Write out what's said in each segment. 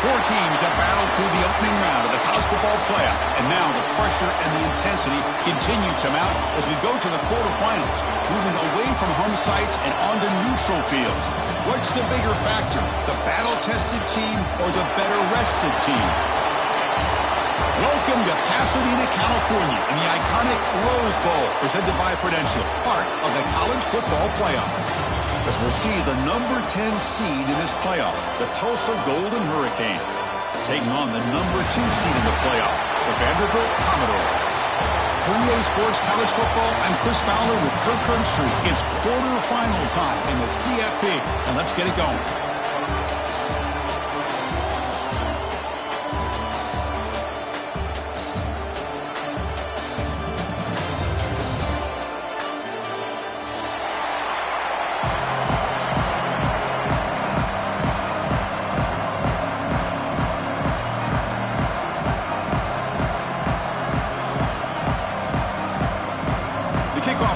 Four teams have battled through the opening round of the college football playoff, and now the pressure and the intensity continue to mount as we go to the quarterfinals, moving away from home sites and onto neutral fields. What's the bigger factor, the battle-tested team or the better-rested team? Welcome to Pasadena, California, in the iconic Rose Bowl, presented by Prudential, part of the college football playoff. As we'll see the number 10 seed in this playoff, the Tulsa Golden Hurricane, taking on the number 2 seed in the playoff, the Vanderbilt Commodores. For EA Sports College Football, I'm Chris Fowler with Kirk Herbstreit. It's quarterfinal time in the CFP, and let's get it going.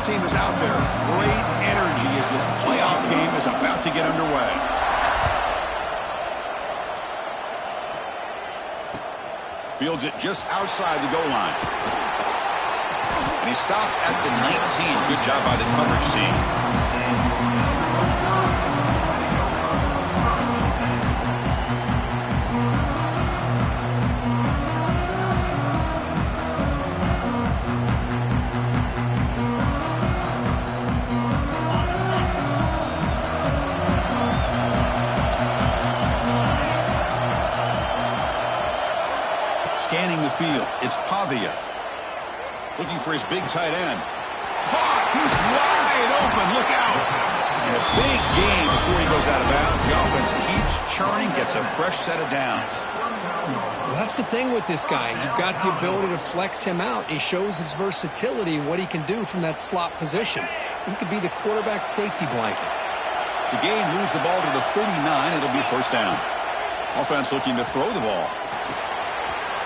Team is out there. Great energy as this playoff game is about to get underway. Fields it just outside the goal line. And he stopped at the 19. Good job by the coverage team. Scanning the field, it's Pavia. Looking for his big tight end. Caught! He's wide open, look out! And a big gain before he goes out of bounds. The offense keeps churning, gets a fresh set of downs. Well, that's the thing with this guy. You've got the ability to flex him out. He shows his versatility and what he can do from that slot position. He could be the quarterback safety blanket. The gain moves the ball to the 39. It'll be first down. Offense looking to throw the ball.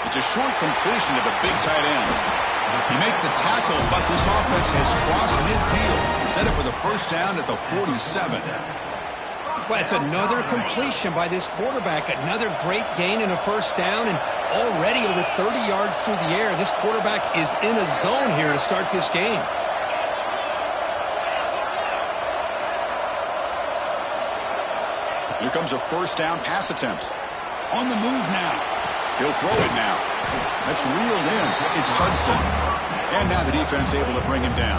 It's a short completion to the big tight end. He makes the tackle, but this offense has crossed midfield. Set up with a first down at the 47. Well, it's another completion by this quarterback. Another great gain and a first down, and already over 30 yards through the air. This quarterback is in a zone here to start this game. Here comes a first down pass attempt. On the move now. He'll throw it now. That's reeled in. It's Hudson. And now the defense able to bring him down.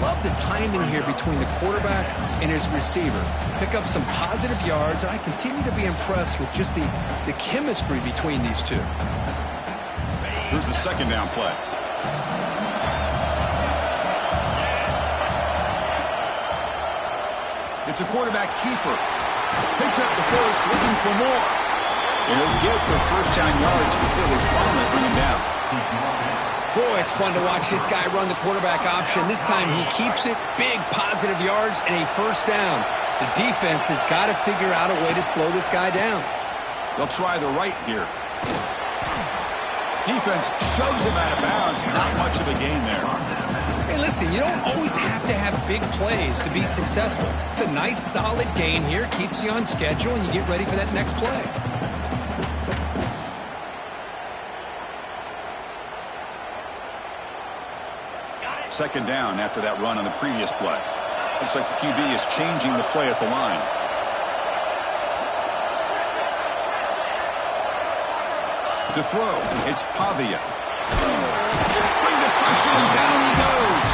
Love the timing here between the quarterback and his receiver. Pick up some positive yards, and I continue to be impressed with just the chemistry between these two. Here's the second down play. It's a quarterback keeper. Picks up the first, looking for more. And he'll get the first down yards before they finally bring him down. Boy, it's fun to watch this guy run the quarterback option. This time he keeps it, big positive yards, and a first down. The defense has got to figure out a way to slow this guy down. They'll try the right here. Defense shoves him out of bounds. Not much of a gain there. Hey, listen, you don't always have to have big plays to be successful. It's a nice, solid gain here. Keeps you on schedule, and you get ready for that next play. Second down after that run on the previous play. Looks like the QB is changing the play at the line. To throw, it's Pavia. Bring the pressure, and down he goes.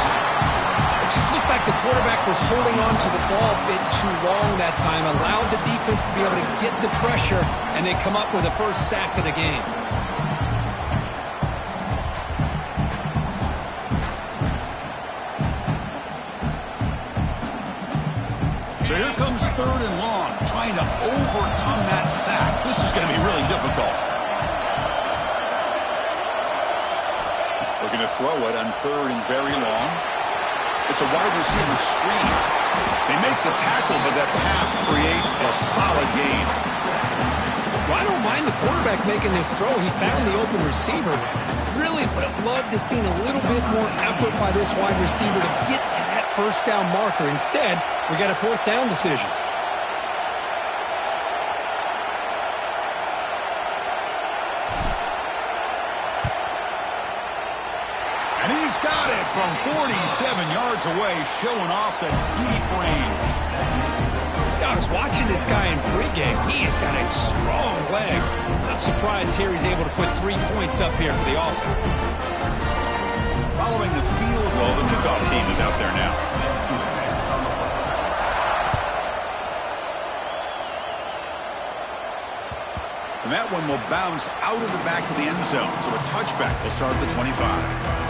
It just looked like the quarterback was holding on to the ball a bit too long that time. Allowed the defense to be able to get the pressure, and they come up with the first sack of the game. So here comes third and long, trying to overcome that sack. This is going to be really difficult. Looking to throw it on third and very long. It's a wide receiver screen. They make the tackle, but that pass creates a solid gain. Well, I don't mind the quarterback making this throw. He found the open receiver. Really would have loved to have seen a little bit more effort by this wide receiver to get to that first down marker. Instead, we got a fourth down decision. it from 47 yards away, showing off the deep range. I was watching this guy in pregame. He has got a strong leg. I'm surprised here he's able to put 3 points up here for the offense. Following the field goal, the kickoff team is out there now. And that one will bounce out of the back of the end zone. So a touchback will start at the 25.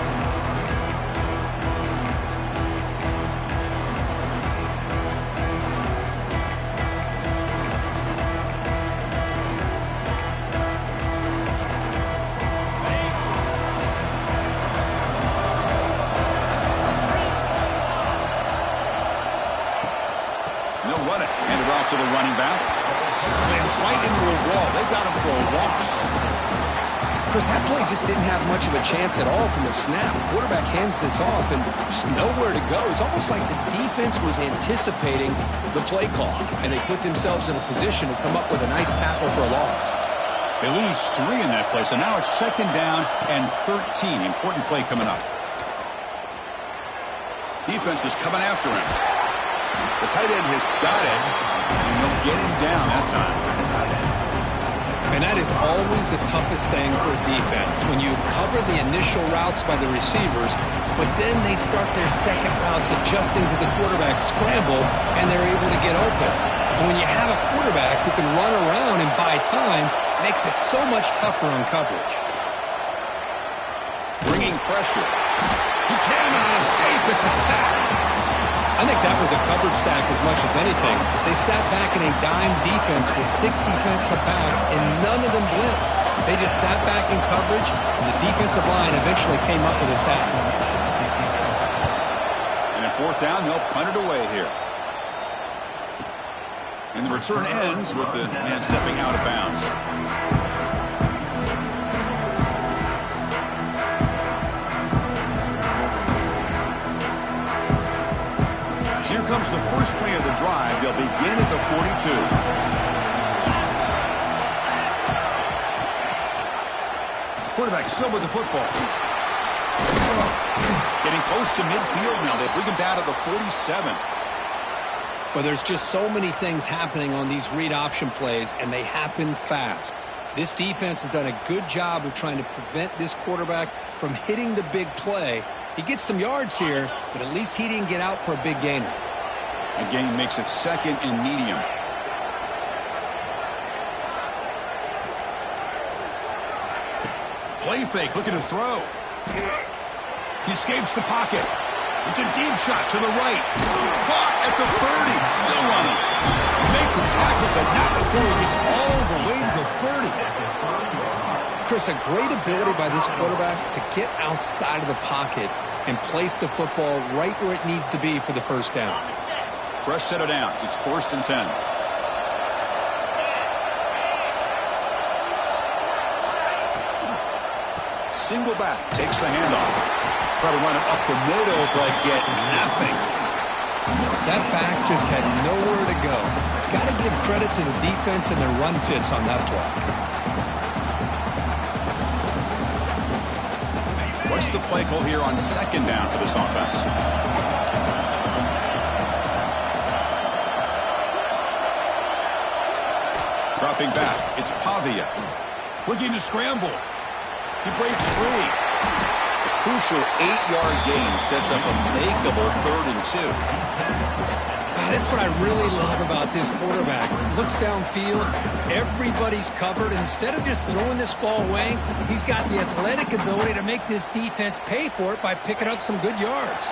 To the running back. Slams right into a wall. They've got him for a loss. Chris, that play just didn't have much of a chance at all from the snap. The quarterback hands this off and there's nowhere to go. It's almost like the defense was anticipating the play call, and they put themselves in a position to come up with a nice tackle for a loss. They lose 3 in that play, so now it's 2nd down and 13. Important play coming up. Defense is coming after him. The tight end has got it, and they'll get him down that time. And that is always the toughest thing for a defense, when you cover the initial routes by the receivers, but then they start their second routes adjusting to the quarterback scramble, and they're able to get open. And when you have a quarterback who can run around and buy time, it makes it so much tougher on coverage. Bringing pressure. He cannot escape. It's a sack. I think that was a coverage sack as much as anything. They sat back in a dime defense with 6 defensive backs, and none of them blitzed. They just sat back in coverage, and the defensive line eventually came up with a sack. And at 4th down, they'll punt it away here. And the return ends with the man stepping out of bounds. Here comes the first play of the drive. They'll begin at the 42. Quarterback still with the football. Getting close to midfield now. They bring him down to the 47. Well, there's just so many things happening on these read option plays, and they happen fast. This defense has done a good job of trying to prevent this quarterback from hitting the big play. He gets some yards here, but at least he didn't get out for a big gainer. A gain makes it 2nd and medium. Play fake, looking to throw. He escapes the pocket. It's a deep shot to the right. Caught at the 30. Still running. Make the tackle, but not before he gets all the way to the 30. Chris, a great ability by this quarterback to get outside of the pocket and place the football right where it needs to be for the first down. Fresh set of downs. It's 1st and 10. Single back. Takes the handoff. Try to run it up the middle, but get nothing. That back just had nowhere to go. Got to give credit to the defense and their run fits on that play. What's the play call here on 2nd down for this offense? Dropping back, it's Pavia. Looking to scramble. He breaks free. A crucial 8-yard gain sets up a makeable 3rd and 2. That's what I really love about this quarterback. Looks downfield, everybody's covered. Instead of just throwing this ball away, he's got the athletic ability to make this defense pay for it by picking up some good yards.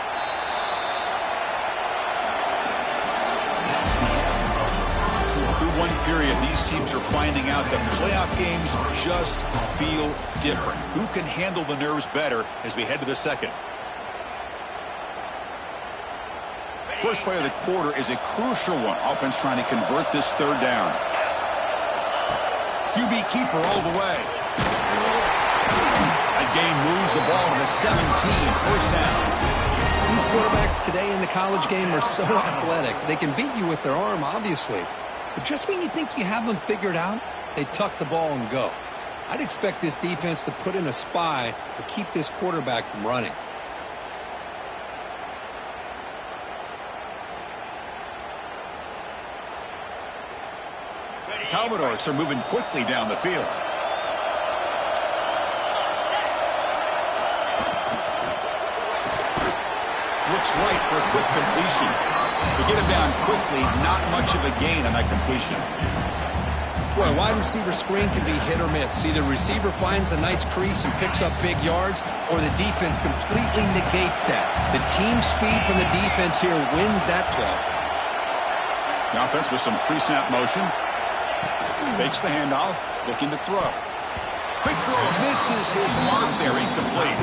Through one period, these teams are finding out that playoff games just feel different. Who can handle the nerves better as we head to the 2nd? First play of the quarter is a crucial one. Offense trying to convert this 3rd down. QB keeper all the way. That game moves the ball to the 17. 1st down. These quarterbacks today in the college game are so athletic. They can beat you with their arm, obviously. But just when you think you have them figured out, they tuck the ball and go. I'd expect this defense to put in a spy to keep this quarterback from running. Commodores are moving quickly down the field. Looks right for a quick completion. To get him down quickly, not much of a gain on that completion. Well, wide receiver screen can be hit or miss. Either receiver finds a nice crease and picks up big yards, or the defense completely negates that. The team speed from the defense here wins that play. The offense with some pre-snap motion. Fakes the handoff, looking to throw. Quick throw, misses his mark there, incomplete.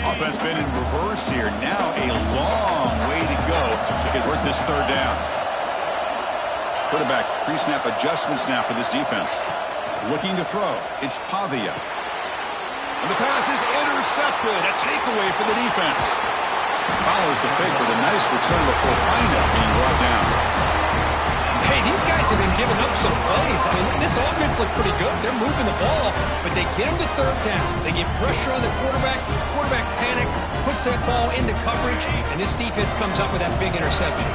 Offense been in reverse here. Now a long way to go to convert this third down. Quarterback pre-snap adjustments now for this defense. Looking to throw. It's Pavia. And the pass is intercepted. A takeaway for the defense. Follows the pick with a nice return before Fina being brought down. Hey, these guys have been giving up some plays. I mean, this offense looked pretty good. They're moving the ball, but they get him to third down. They get pressure on the quarterback. Quarterback panics, puts that ball into coverage, and this defense comes up with that big interception.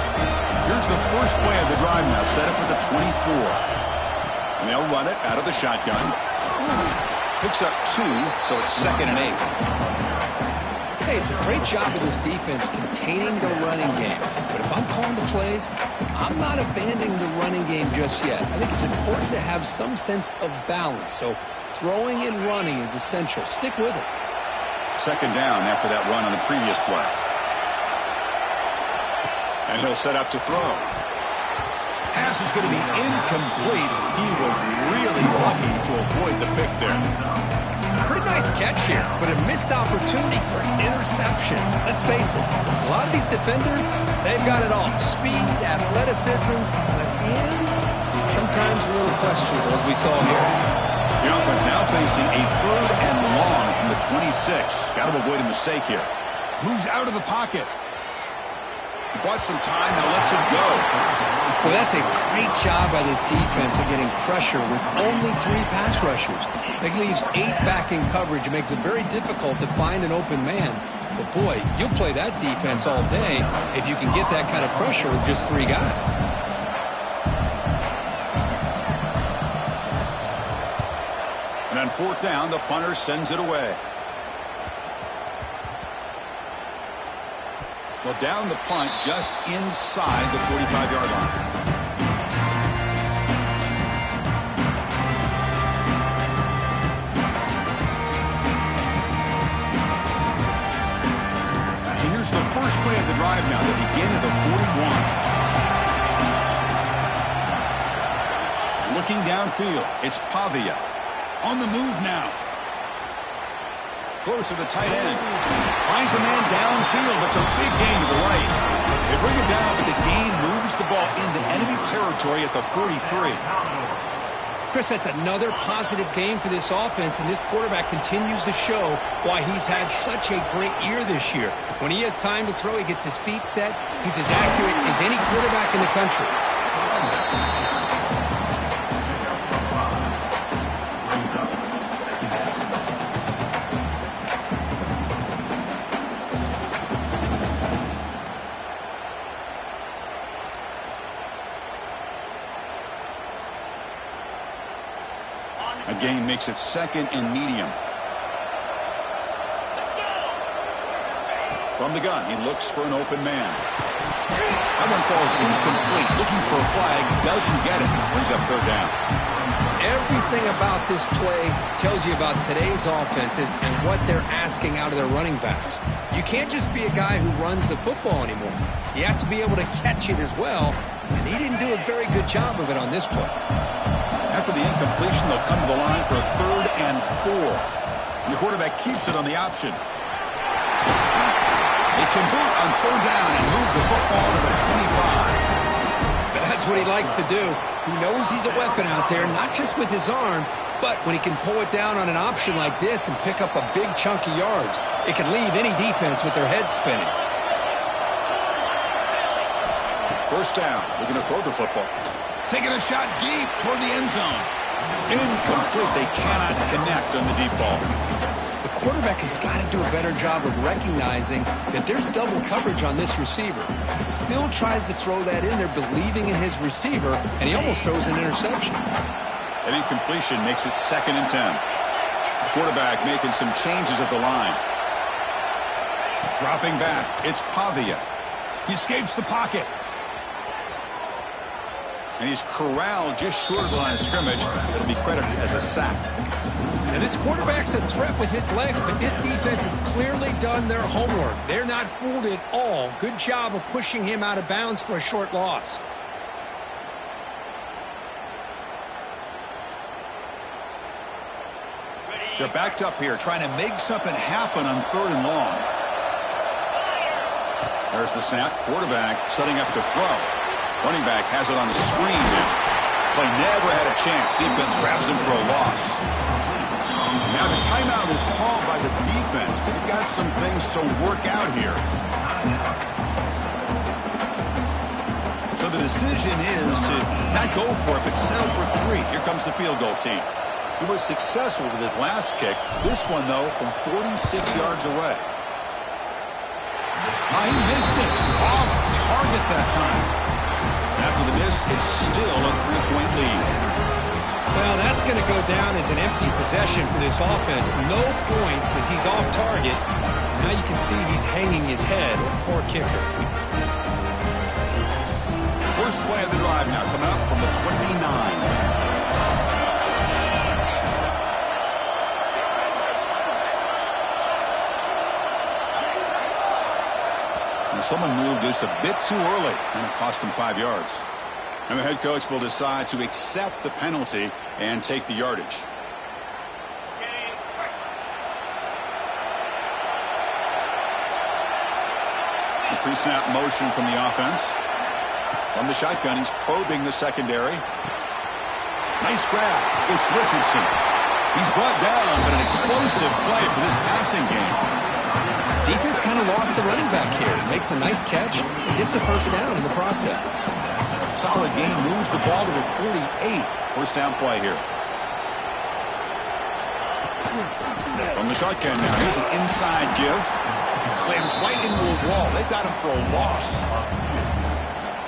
Here's the first play of the drive now, set up with the 24. And they'll run it out of the shotgun. Picks up 2, so it's 2nd and 8. Hey, it's a great job of this defense containing the running game. But if I'm calling the plays, I'm not abandoning the running game just yet. I think it's important to have some sense of balance. So throwing and running is essential. Stick with it. 2nd down after that run on the previous play. And he'll set up to throw. Pass is going to be incomplete. He was really lucky to avoid the pick there. Pretty nice catch here, but a missed opportunity for an interception. Let's face it, a lot of these defenders, they've got it all. Speed, athleticism, but hands, sometimes a little questionable, as we saw here. The offense now facing a 3rd and long from the 26. Got to avoid a mistake here. Moves out of the pocket. Bought some time, now lets it go. Well, that's a great job by this defense of getting pressure with only 3 pass rushers. That leaves 8 back in coverage. It makes it very difficult to find an open man. But boy, you'll play that defense all day if you can get that kind of pressure with just 3 guys. And on 4th down, the punter sends it away. Well, down the punt just inside the 45-yard line. So here's the first play of the drive now. They begin at the 41. Looking downfield, it's Pavia. On the move now. Close to the tight end. Finds a man downfield. It's a big gain to the right. They bring it down, but the gain moves the ball into enemy territory at the 43. Chris, that's another positive game for this offense, and this quarterback continues to show why he's had such a great year this year. When he has time to throw, he gets his feet set. He's as accurate as any quarterback in the country. A gain makes it 2nd and medium. From the gun, he looks for an open man. That one falls incomplete. Looking for a flag, doesn't get it. Brings up 3rd down. Everything about this play tells you about today's offenses and what they're asking out of their running backs. You can't just be a guy who runs the football anymore. You have to be able to catch it as well, and he didn't do a very good job of it on this play. After the incompletion, they'll come to the line for a 3rd and 4. And the quarterback keeps it on the option. They convert on 3rd down and move the football to the 25. But that's what he likes to do. He knows he's a weapon out there, not just with his arm, but when he can pull it down on an option like this and pick up a big chunk of yards, it can leave any defense with their head spinning. 1st down. They're going to throw the football. Taking a shot deep toward the end zone. Incomplete. They cannot connect on the deep ball. The quarterback has got to do a better job of recognizing that there's double coverage on this receiver. He still tries to throw that in there, believing in his receiver, and he almost throws an interception. An incompletion makes it 2nd and 10. The quarterback making some changes at the line. Dropping back, it's Pavia. He escapes the pocket. And he's corralled just short of the line of scrimmage. It'll be credited as a sack. Now, this quarterback's a threat with his legs, but this defense has clearly done their homework. They're not fooled at all. Good job of pushing him out of bounds for a short loss. They're backed up here, trying to make something happen on 3rd and long. There's the snap. Quarterback setting up to throw. Running back has it on the screen now. Play never had a chance. Defense grabs him for a loss. Now the timeout is called by the defense. They've got some things to work out here. So the decision is to not go for it, but settle for 3. Here comes the field goal team. He was successful with his last kick. This one, though, from 46 yards away. He missed it. Off target that time. After the miss, it's still a 3-point lead. Well, that's going to go down as an empty possession for this offense. No points as he's off target. Now you can see he's hanging his head. Poor kicker. First play of the drive now coming up from the 29. Someone moved this a bit too early, and it cost him 5 yards. And the head coach will decide to accept the penalty and take the yardage. The pre-snap motion from the offense. From the shotgun, he's probing the secondary. Nice grab. It's Richardson. He's brought down, but an explosive play for this passing game. Defense kind of lost a running back here. Makes a nice catch and gets the first down in the process. Solid game, moves the ball to the 48. First down play here. From the shotgun now, here's an inside give. Slams right into a wall. They've got him for a loss.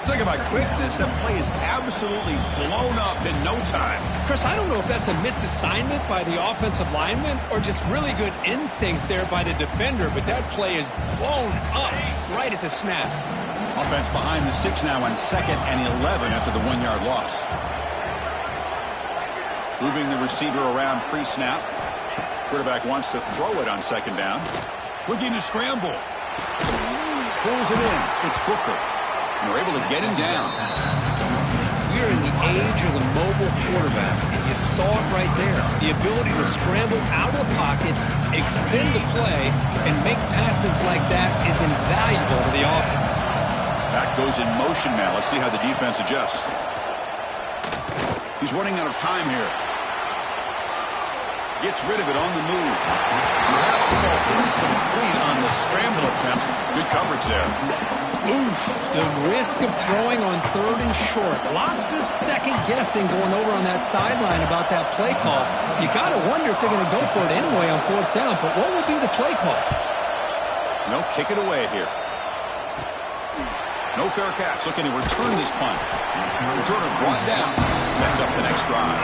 Talk about quickness. That play is absolutely blown up in no time. Chris, I don't know if that's a misassignment by the offensive lineman or just really good instincts there by the defender, but that play is blown up right at the snap. Offense behind the 6 now on 2nd and 11 after the 1-yard loss. Moving the receiver around pre-snap. Quarterback wants to throw it on 2nd down. Looking to scramble. Pulls it in. It's Booker. And they're able to get him down. We're in the age of the mobile quarterback, and you saw it right there. The ability to scramble out of the pocket, extend the play, and make passes like that is invaluable to the offense. Back goes in motion now. Let's see how the defense adjusts. He's running out of time here. Gets rid of it on the move. The pass ball incomplete on the scramble attempt. Good coverage there. Oof, the risk of throwing on 3rd and short. Lots of second guessing going over on that sideline about that play call. You got to wonder if they're going to go for it anyway on 4th down, but what will be the play call? No, kick it away here. No fair catch. Looking to return this punt. Returner brought down. Sets up the next drive.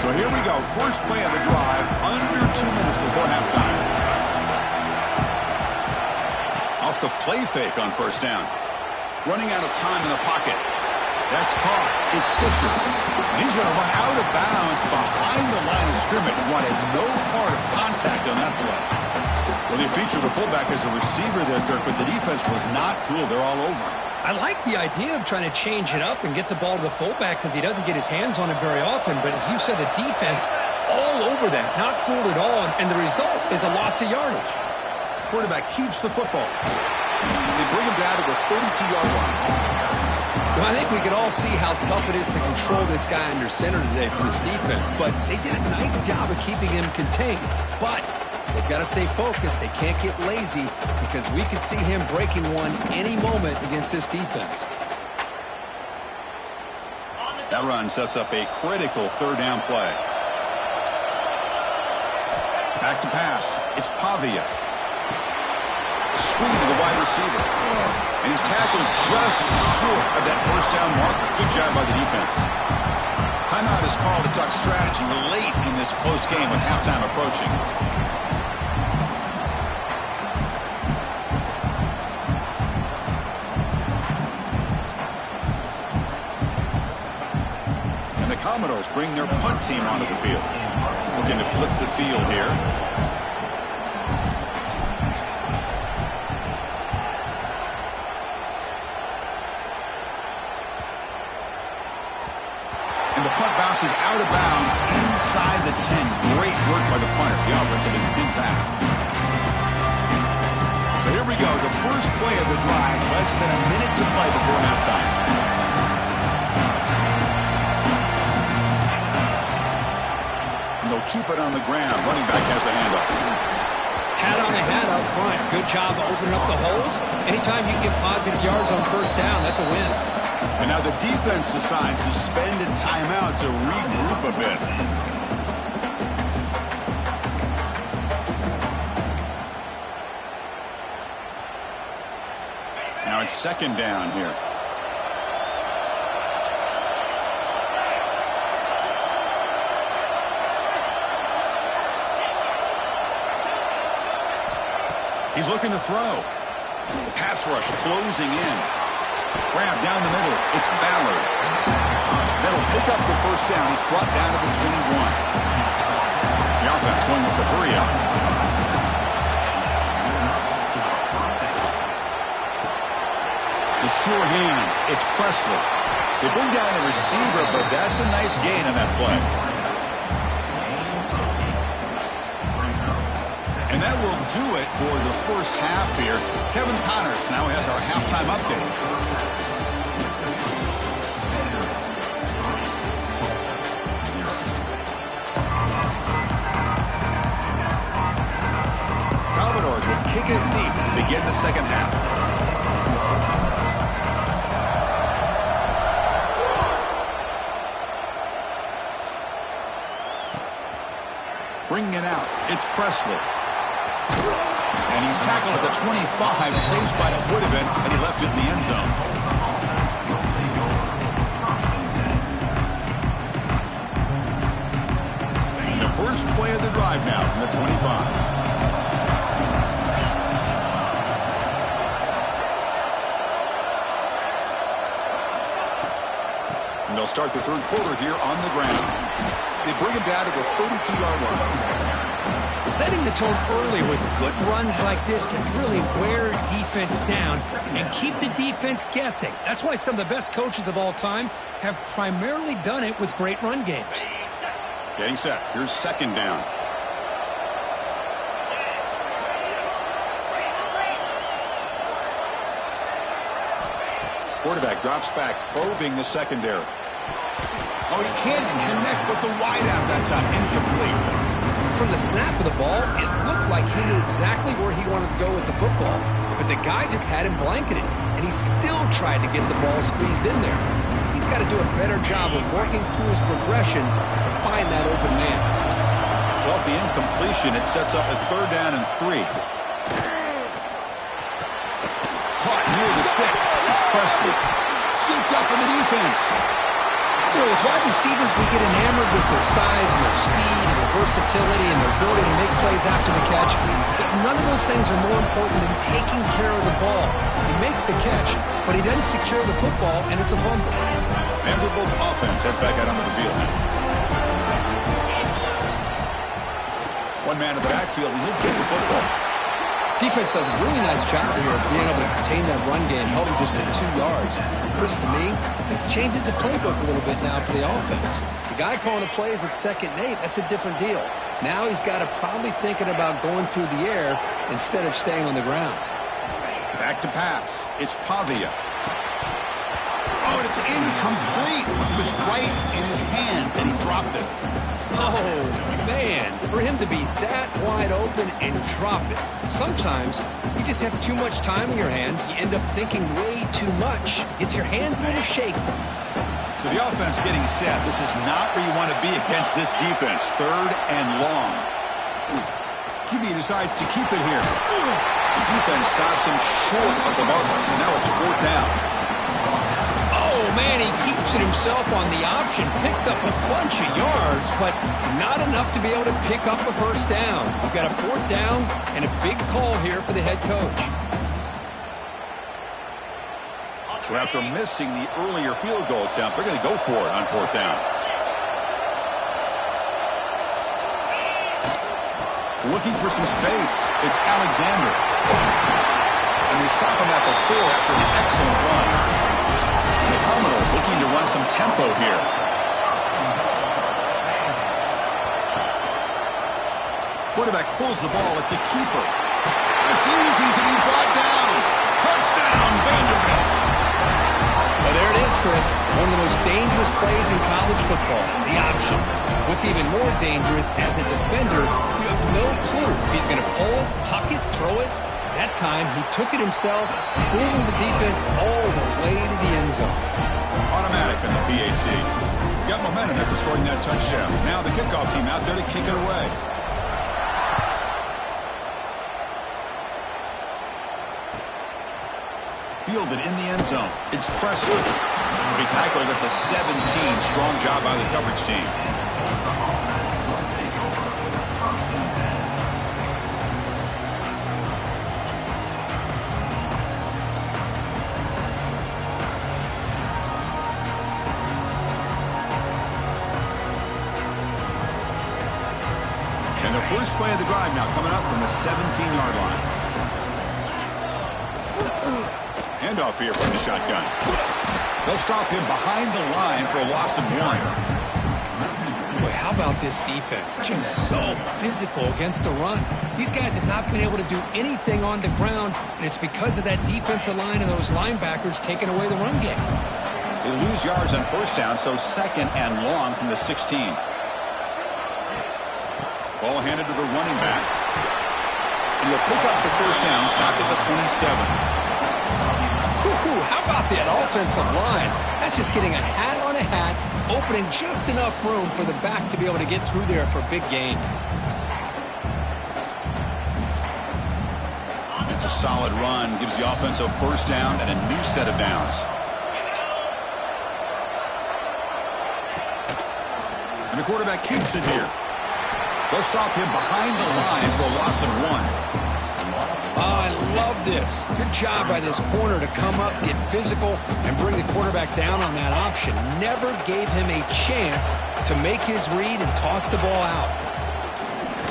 So here we go. First play of the drive, under 2 minutes before halftime. Off the play fake on 1st down. Running out of time in the pocket. That's caught. It's Fisher. And he's going to run out of bounds behind the line of scrimmage. Wanted no part of contact on that play. Well, they feature the fullback as a receiver there, Kirk, but the defense was not fooled. They're all over. I like the idea of trying to change it up and get the ball to the fullback because he doesn't get his hands on it very often. But as you said, the defense all over that, not fooled at all. And the result is a loss of yardage. Quarterback keeps the football. They bring him down to the 32-yard line. Well, I think we could all see how tough it is to control this guy under center today for this defense. But they did a nice job of keeping him contained. But they've got to stay focused. They can't get lazy because we could see him breaking one any moment against this defense. That run sets up a critical third down play. Back to pass. It's Pavia. Screen to the wide receiver. And he's tackled just short of that first down marker. Good job by the defense. Timeout is called to talk strategy late in this close game with halftime approaching. And the Commodores bring their punt team onto the field. Looking to flip the field here. Bounces out of bounds inside the 10. Great work by the punter. The offense has been pinned back. So here we go. The first play of the drive. Less than a minute to play before halftime. And they'll keep it on the ground. Running back has the handoff. Hat on a hat up front. Good job opening up the holes. Anytime you get positive yards on first down, that's a win. And now the defense decides to spend a timeout to regroup a bit. Now it's second down here. He's looking to throw. The pass rush closing in. Grab down the middle. It's Ballard. That'll pick up the first down. He's brought down to the 21. The offense going with the hurry up. The sure hands. It's Presley. They bring down the receiver, but that's a nice gain on that play. And that will do it for the first half here. Kevin Connors now has our halftime update. Commodores will kick it deep to begin the second half. Bringing it out, it's Presley. And he's tackled at the 25. The same spot it would have been, and he left it in the end zone. And the first play of the drive now from the 25. And they'll start the third quarter here on the ground. They bring him down to the 32-yard line. Setting the tone early with good runs like this can really wear defense down and keep the defense guessing. That's why some of the best coaches of all time have primarily done it with great run games. Getting set. Here's second down. Quarterback drops back, probing the secondary. Oh, he can't connect with the wideout that time. Incomplete. From the snap of the ball, it looked like he knew exactly where he wanted to go with the football. But the guy just had him blanketed, and he still tried to get the ball squeezed in there. He's got to do a better job of working through his progressions to find that open man. So off the incompletion, it sets up a third down and 3. Caught near the sticks. It's Presley. Scooped up in the defense. You know, as wide receivers, we get enamored with their size and their speed and their versatility and their ability to make plays after the catch. But none of those things are more important than taking care of the ball. He makes the catch, but he doesn't secure the football, and it's a fumble. Vanderbilt's offense heads back out onto the field now. One man in the backfield, and he'll get the football. Defense does a really nice job here of being able to contain that run game, held him just for 2 yards. Chris, to me, this changes the playbook a little bit now for the offense. The guy calling the plays at 2nd and 8, that's a different deal. Now he's got to probably thinking about going through the air instead of staying on the ground. Back to pass. It's Pavia. Oh, it's incomplete. It was right in his hands, and he dropped it. Oh, man, for him to be that wide open and drop it. Sometimes you just have too much time in your hands. You end up thinking way too much. Gets your hands a little shaky. So So the offense getting set. This is not where you want to be against this defense. 3rd and long. QB decides to keep it here. Defense stops him short of the marker. So now it's 4th down. Oh, man, he keeps it himself on the option. Picks up a bunch of yards, but not enough to be able to pick up a first down. We've got a 4th down and a big call here for the head coach. So after missing the earlier field goal attempt, they're going to go for it on 4th down. Looking for some space. It's Alexander. And they stop him at the 4 after an excellent run. And the Commodores looking to run some tempo here. Quarterback pulls the ball. It's a keeper. Refusing to be brought down. Touchdown, Vanderbilt. Well, there it is, Chris. One of the most dangerous plays in college football, the option. What's even more dangerous, as a defender, you have no clue if he's going to pull it, tuck it, throw it. That time, he took it himself, fooling the defense all the way to the end zone. Automatic on the PAT. Got momentum after scoring that touchdown. Now the kickoff team out there to kick it away. Fielded in the end zone. It's Presley. He tackled at the 17. Strong job by the coverage team. And the first play of the drive now coming up from the 17-yard line. Handoff here from the shotgun. They'll stop him behind the line for a loss of 1. Boy, how about this defense? Just so physical against the run. These guys have not been able to do anything on the ground, and it's because of that defensive line and those linebackers taking away the run game. They lose yards on 1st down, so 2nd and long from the 16. Ball handed to the running back. And he'll pick up the 1st down, stopped at the 27. How about that offensive line? That's just getting a hat on a hat, opening just enough room for the back to be able to get through there for a big gain. It's a solid run, gives the offense a 1st down and a new set of downs. And the quarterback keeps it here. They'll stop him behind the line for a loss of 1. Oh, I love this. Good job by this corner to come up, get physical, and bring the quarterback down on that option. Never gave him a chance to make his read and toss the ball out.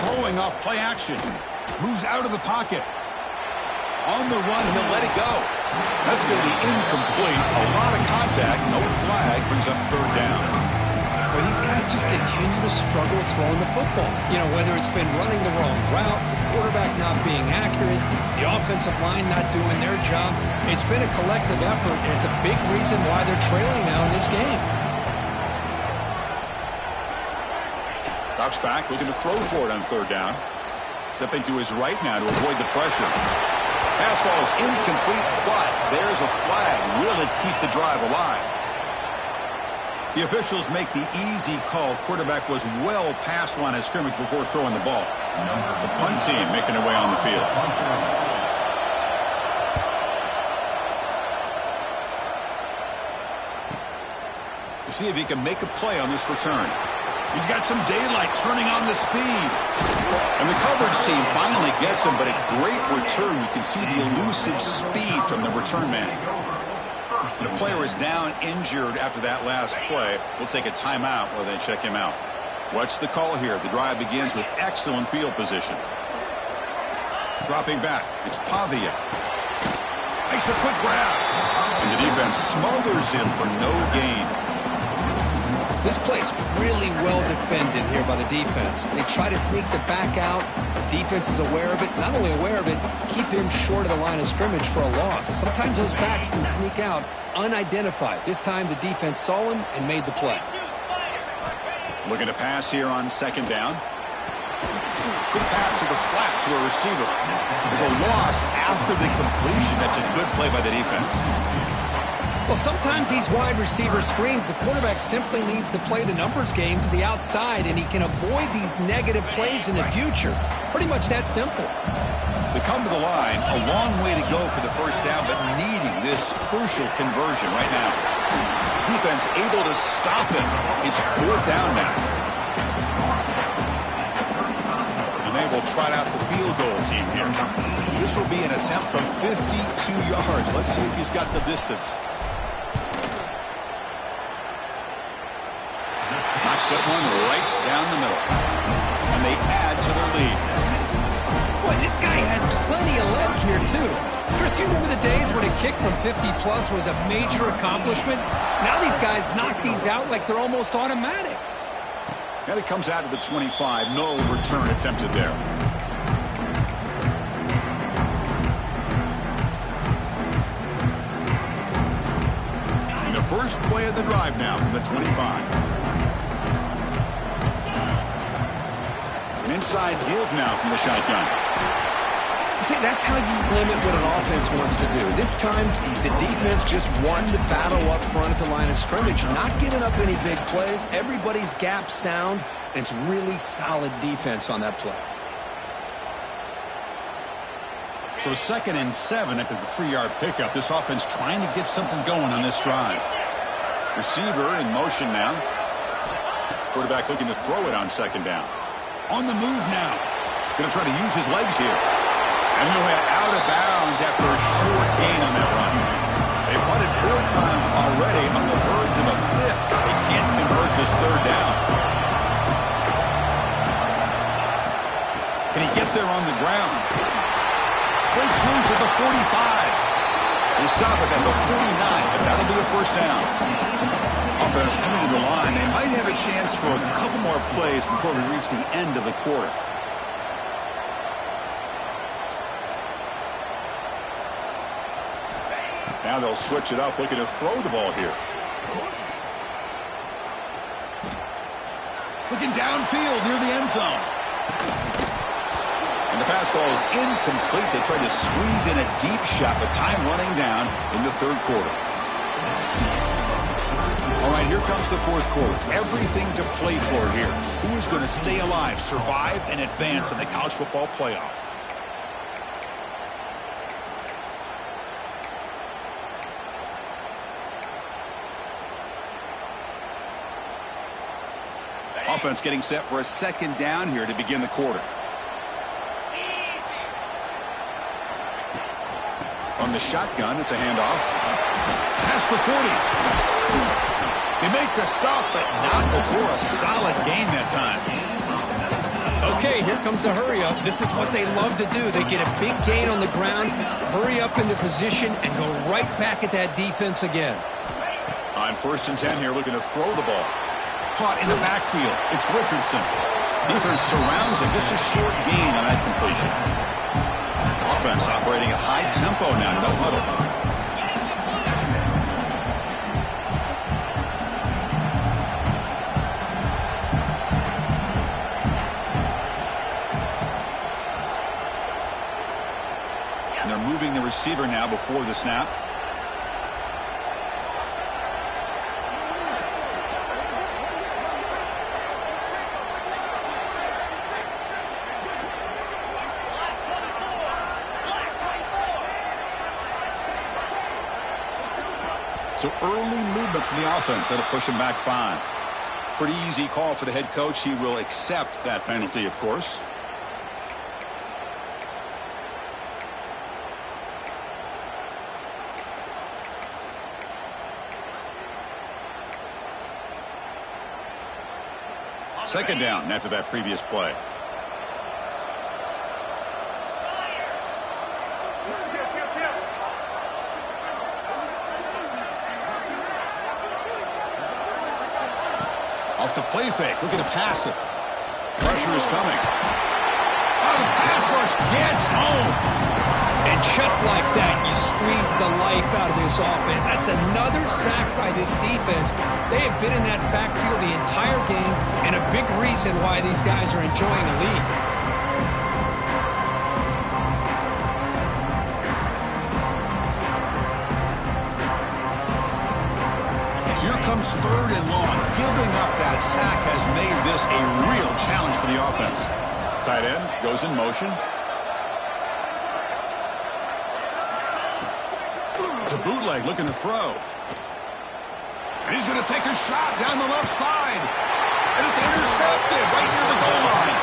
Throwing off play action. Moves out of the pocket. On the run, he'll let it go. That's going to be incomplete. A lot of contact, no flag, brings up 3rd down. Well, these guys just continue to struggle throwing the football. You know, whether it's been running the wrong route, the quarterback not being accurate, the offensive line not doing their job. It's been a collective effort, and it's a big reason why they're trailing now in this game. Drops back, looking to throw for it on 3rd down. Stepping to his right now to avoid the pressure. Pass ball is incomplete, but there's a flag. Will it keep the drive alive? The officials make the easy call. Quarterback was well past line of scrimmage before throwing the ball. The punt team making their way on the field. We'll see if he can make a play on this return. He's got some daylight, turning on the speed. And the coverage team finally gets him, but a great return. You can see the elusive speed from the return man. The player is down injured after that last play. We'll take a timeout while they check him out. What's the call here? The drive begins with excellent field position. Dropping back. It's Pavia. Makes a quick grab. And the defense smothers him for no gain. This play's really well defended here by the defense. They try to sneak the back out. The defense is aware of it. Not only aware of it, keep him short of the line of scrimmage for a loss. Sometimes those backs can sneak out unidentified. This time the defense saw him and made the play. Looking to pass here on 2nd down. Good pass to the flat to a receiver. There's a loss after the completion. That's a good play by the defense. Well, sometimes these wide receiver screens, the quarterback simply needs to play the numbers game to the outside, and he can avoid these negative plays in the future. Pretty much that simple. They come to the line, a long way to go for the first down, but needing this crucial conversion right now. Defense able to stop him. It's fourth down now. And they will trot out the field goal team here. This will be an attempt from 52 yards. Let's see if he's got the distance. Knocks that one right down the middle. And they add to their lead. Boy, this guy had plenty of leg here, too. Chris, you remember the days when a kick from 50-plus was a major accomplishment? Now these guys knock these out like they're almost automatic. And it comes out of the 25. No return attempted there. And the first play of the drive now from the 25. An inside give now from the shotgun. See, that's how you limit what an offense wants to do. This time, the defense just won the battle up front at the line of scrimmage, not giving up any big plays. Everybody's gap sound, and it's really solid defense on that play. So 2nd and 7 after the 3-yard pickup. This offense trying to get something going on this drive. Receiver in motion now. Quarterback looking to throw it on 2nd down. On the move now. Going to try to use his legs here. And he'll head out of bounds after a short gain on that run. They punted 4 times already on the verge of a 5th. They can't convert this 3rd down. Can he get there on the ground? Breaks loose at the 45. They stop it at the 49, but that'll be a first down. Offense coming to the line. They might have a chance for a couple more plays before we reach the end of the quarter. Now they'll switch it up, looking to throw the ball here. Looking downfield near the end zone. And the pass ball is incomplete. They tried to squeeze in a deep shot, but time running down in the 3rd quarter. All right, here comes the 4th quarter. Everything to play for here. Who is going to stay alive, survive, and advance in the college football playoff? Offense getting set for a 2nd down here to begin the quarter. On the shotgun, it's a handoff. Past the 40. They make the stop, but not before a solid gain that time. Okay, here comes the hurry up. This is what they love to do. They get a big gain on the ground, hurry up into position, and go right back at that defense again. On 1st and 10 here, looking to throw the ball. Caught in the backfield. It's Richardson. Defense surrounds him. Just a short gain on that completion. Offense operating at high tempo now. No huddle. And they're moving the receiver now before the snap. So early movement from the offense that'll push him back 5. Pretty easy call for the head coach. He will accept that penalty, of course. Second down after that previous play. Off the play fake, looking to pass it. Pressure is coming. Oh, the pass rush gets home. And just like that, you squeeze the life out of this offense. That's another sack by this defense. They have been in that backfield the entire game, and a big reason why these guys are enjoying a lead. comes 3rd and long. Giving up that sack has made this a real challenge for the offense. Tight end goes in motion. It's a bootleg looking to throw. And he's going to take a shot down the left side. And it's intercepted right near the goal line.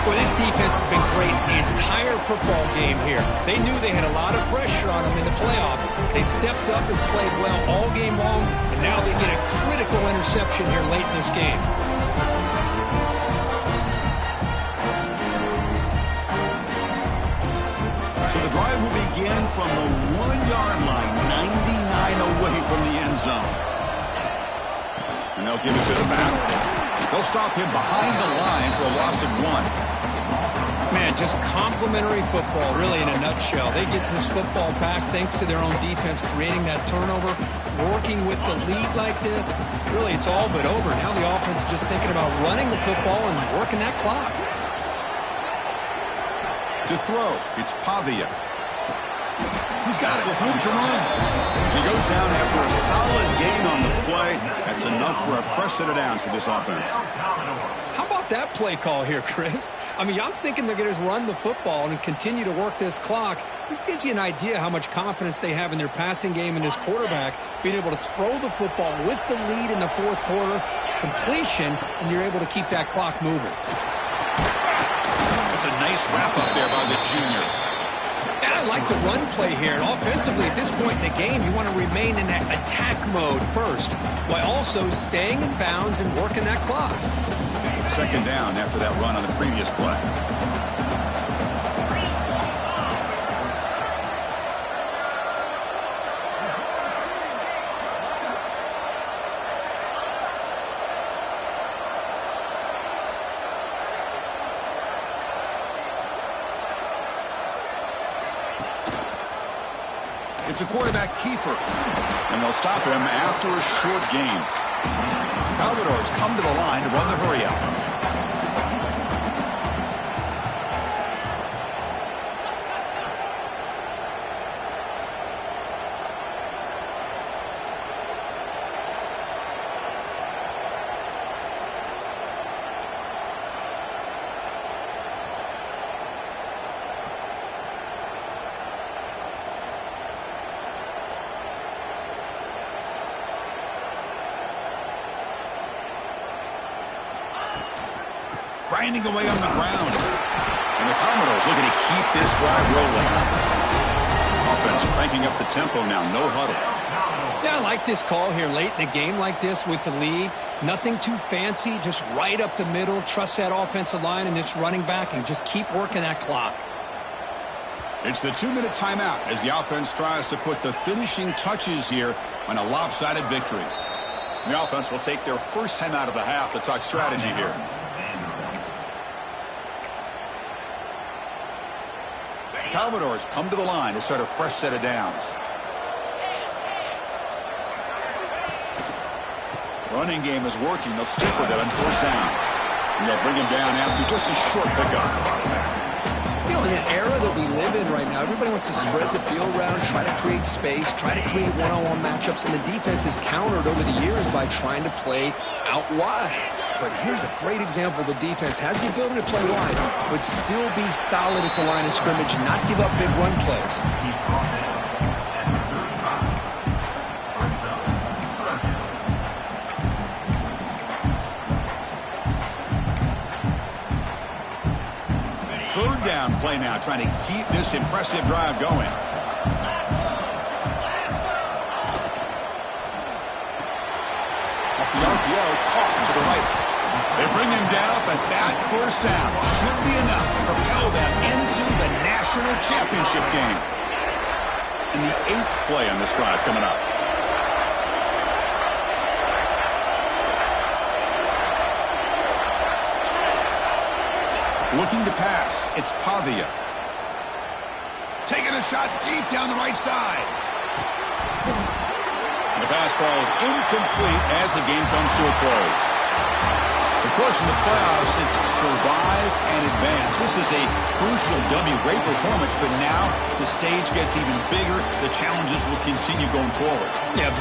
Well, this defense has been great the entire football game here. They knew they had a lot of pressure on them in the playoff. They stepped up and played well all game long, and now they get a critical interception here late in this game. So the drive will begin from the 1-yard line, 99 away from the end zone. And they'll give it to the back. They'll stop him behind the line for a loss of 1. Man, just complimentary football, really, in a nutshell. They get this football back thanks to their own defense, creating that turnover, working with the lead like this. Really, it's all but over. Now the offense is just thinking about running the football and working that clock. To throw, it's Pavia. He's got it with room to run. He goes down after a solid gain on the play. That's enough for a fresh set of downs for this offense. How about that play call here, Chris? I mean, I'm thinking they're going to run the football and continue to work this clock. This gives you an idea how much confidence they have in their passing game and this quarterback being able to throw the football with the lead in the 4th quarter, completion, and you're able to keep that clock moving. That's a nice wrap-up there by the junior. And I like the run play here. And offensively, at this point in the game, you want to remain in that attack mode first, while also staying in bounds and working that clock. 2nd down after that run on the previous play. It's a quarterback keeper, and they'll stop him after a short gain. Commodores come to the line to run the hurry-up. Grinding away on the ground. And the Commodores looking to keep this drive rolling. Offense cranking up the tempo now. No huddle. Yeah, I like this call here late in the game like this with the lead. Nothing too fancy, just right up the middle. Trust that offensive line and this running back and just keep working that clock. It's the 2-minute timeout as the offense tries to put the finishing touches here on a lopsided victory. The offense will take their first time out of the half to talk strategy here. Commodores come to the line to start a fresh set of downs. Running game is working. They'll stick with it on 1st down. And they'll bring him down after just a short pickup. You know, in the era that we live in right now, everybody wants to spread the field around, try to create space, try to create one-on-one matchups, and the defense is countered over the years by trying to play out wide. But here's a great example. The defense has the ability to play wide, but still be solid at the line of scrimmage and not give up big run plays. Third down play now, trying to keep this impressive drive going. Off the RPO, caught to the right. They bring him down, but that 1st down should be enough to propel them into the national championship game. And the 8th play on this drive coming up. Looking to pass, it's Pavia. Taking a shot deep down the right side. And the pass falls incomplete as the game comes to a close. Of course, in the playoffs, it's survive and advance. This is a crucial W. Great performance, but now the stage gets even bigger. The challenges will continue going forward. Yeah.